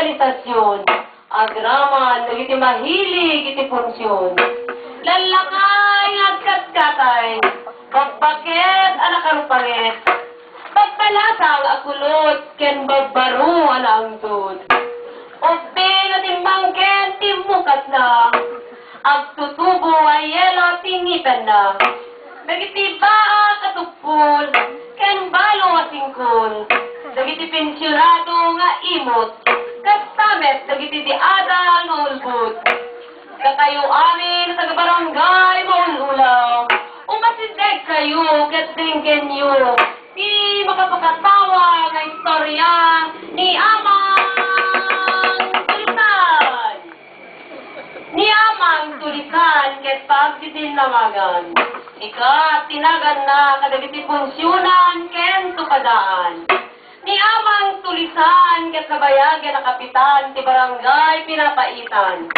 organisasyon. Agraman, dagiti mahilig, iti punsyon. Lalakay, agkat-katay, bagbakit, anakaruparet. Pagbalasang akulot, ken bagbaro, anaangdod. Ope na timbangken, timukat na. Agtutubo ay yelo, tingitan na. Dagiti baa katupul, ken balo asingkol. Dagiti pensyonado nga imot, kastamet dagiti diada nga ulbut. Katayo amin sa barangay maululaw, umasideg kayo ket dingken nyo. Di makapakatawa nga istorya ni Amang Tulisan. Ni Amang Tulisan ket pagtitinamagan. Ika, tinagan na kadagiti funksyonan ken tupadaan. Ni Amang Tulisan ket kabayagan na kapitan ti barangay pinapaitan.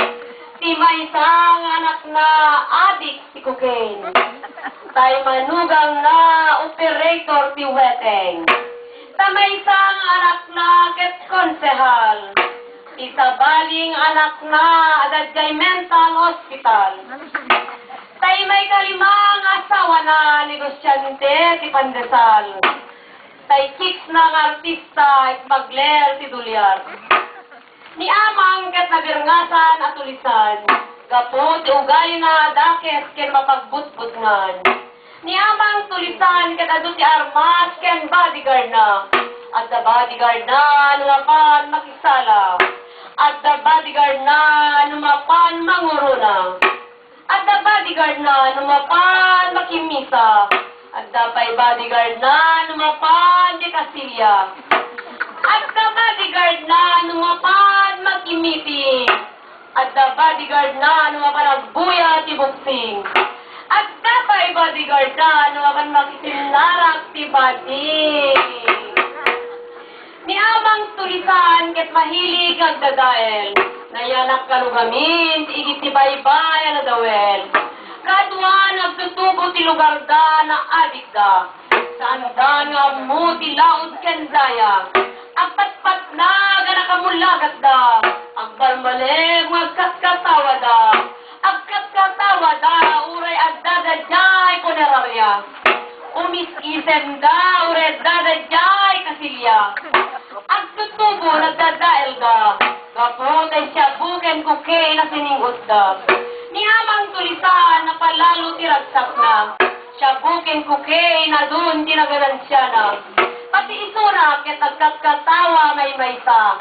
Ti maysang anak na adik ti cocaine. Tay manugang na operator ti weteng. Ta maysang anak na ket konsehal. Ti sabaling anak na adadjay mental hospital. Tay may kalimang asawa na negosyante ti pandesal. Tay chicks na ng artista at magler ti dulyar. Ni Amang ket nabirngasan at tulisan. Gapo ti ugay na dakes ken mapagbutbutngan. Ni Amang Tulisan ket adu ti armas ken bodyguard na. At the bodyguard na numapan makisala. At the bodyguard na numapan manguruna. At the bodyguard na numapan makimisa. At the bodyguard na numapan di kasilya. At the bodyguard na numapan makimiti. At the bodyguard na numapan agbuya ti buksing. At the bodyguard na numapan makisinarak ti bading. Ni Amang Tulisan ket mahilig agdadael. Nayanak kalugamin, igit ti baybay na dawel. Kaduan nagtutubo ti lugar da na adik da. Saan da nga mo ti laod ken daya. Agpatpat na ganakamulagat da. Agbalmaleg magkatkatawa da. Agkatkatawa da uray agdadadjay punerarya. Umis-isen da uray agdadadjay kasilya. Agtutubo nagdadael da. Kaputay siya buken kuke na sininggot da. Ni Amang Tulisan na palalo tiragsak na. Siya buken kuke na dun tinagalan siya na. Pati isura ket agkatkatawa may maysa.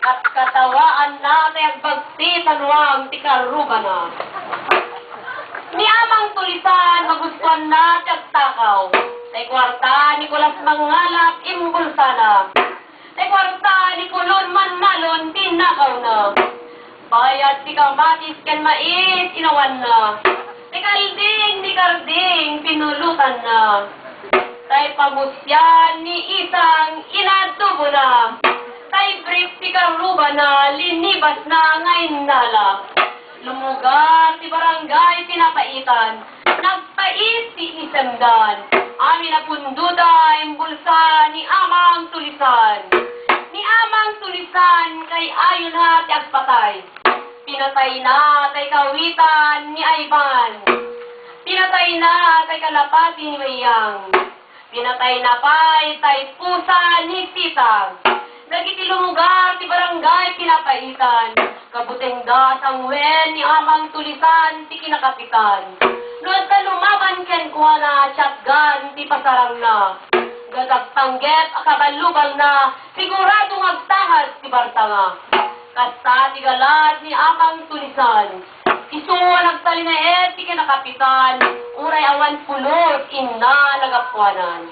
At katawaan na tay agbagtitan wang tikaruga na. Ni Amang Tulisan magustuhan na tiyagtakaw. Tay kwarta ni Kulas mangalap imbulsa na. Tay kwarta ni Kulon manmalon tinakaw na. Bayad ti kamatis ken mais inawan na. Tay kalding ni karding pinulutan na. Tay pamusyan ni isang inadubo na. Tay brief ti karuba na linibas na ngayon nala. Lumugar ti barangay pinapaitan. Nagpait ti isemdan. Amin na punduda imbulsa ni Amang Tulisan. Ni Amang Tulisan kay ayon ha ti agpatay. Pinatay na tay kawitan ni Ayban. Pinatay na tay kalapati ni Mayang. Pinatay na pa'y tay pusa ni Sitang. Dagiti lumugar ti barangay pinapaitan. Kabuteng da sang wen ni Amang Tulisan ti kinakapitan. Noon ka lumaban ken kuha na shotgun ti pasarang na. Gagagtangget akabalubal na siguradong agtahas ti bartanga. Kasta ti galat ni Amang Tulisan. Isuwa nagtalinaed ti kinakapitan. Uray awan pulot inna nagapuanan.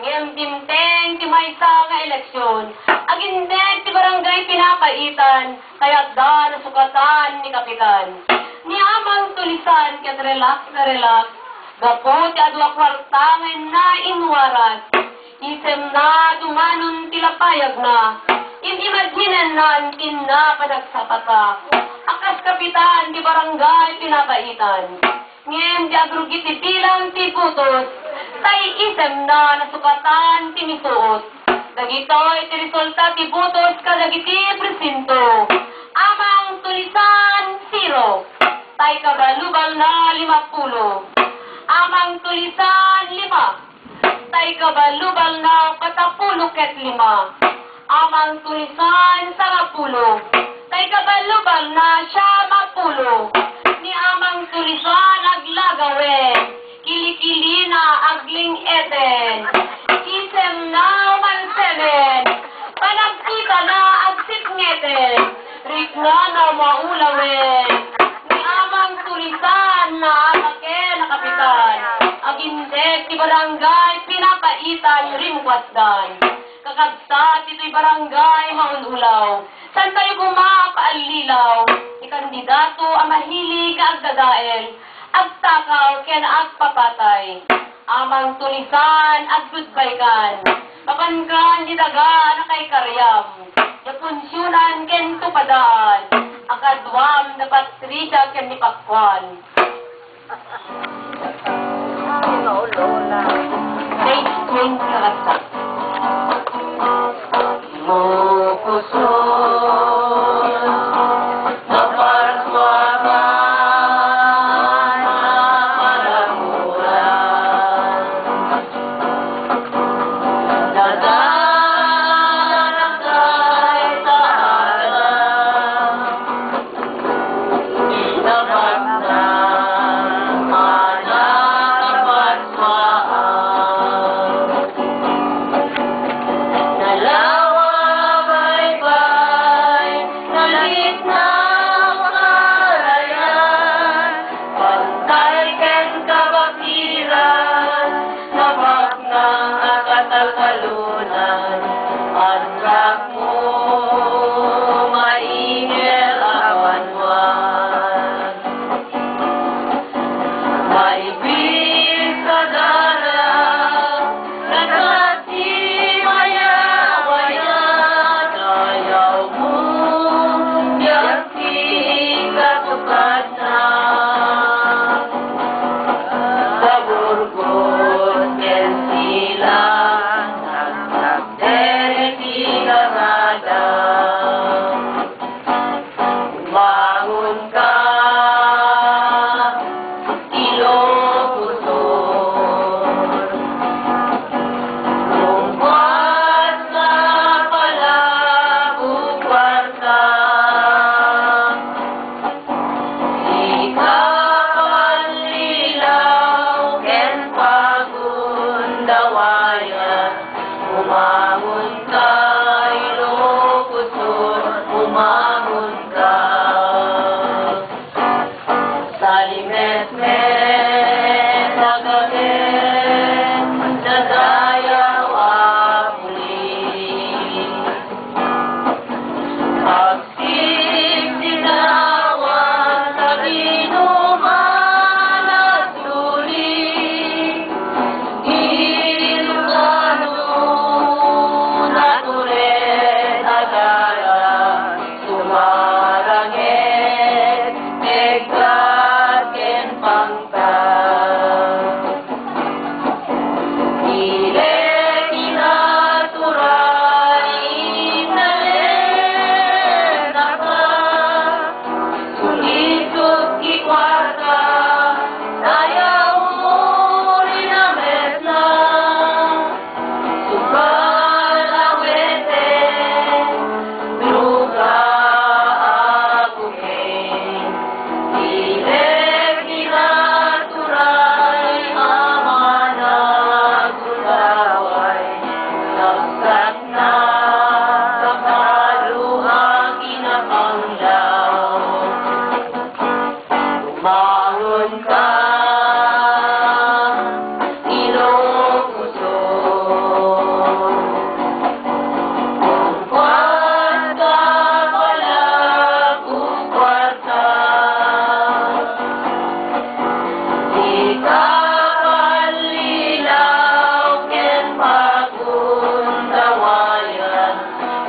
Ngem dimteng ti maysa nga eleksyon. Agindeg ti barangay pinapaitan. Kaya da nasukatan ni kapitan. Ni Amang Tulisan ket relax na relax. Gapo ti adwa kwarta na inwaras. Isem na dumanon tilapayag na. Inimaginan na tinna panagsapata. Akas kapitan di barangay pinapaitan. Ngem di agrugit ti bilang ti putos. Tay isem na nasukatan ti misuot. Dagitoy ti resulta ti butos kadagiti presinto. tay kabalubal na 50. Amang tulisan 5, tay kabalubal na 45. Amang tulisan 10, tay kabalubal na 70. Ni amang tulisan aglagawen, kilikili na agling eten. Isem na 17, panagkita na agsit ngeten. Rik na maulawen, ni amang tulisan na alake na kapitan. Agindek ti barangay pinapaitan rimkwasdan. Kakabsat ito'y barangay maunulaw. San tayo bumapaallilaw? Ni kandidato ang mahilig agdadael. Agtakaw ken agpapatay. Amang tulisan agdudbaykan. Papankan di daga na kay karyam. Yapunsyonan ken tupadaan. Akadwam na patrida ken ni pakwan. Page 20 kakasta.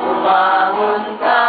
Umangon ka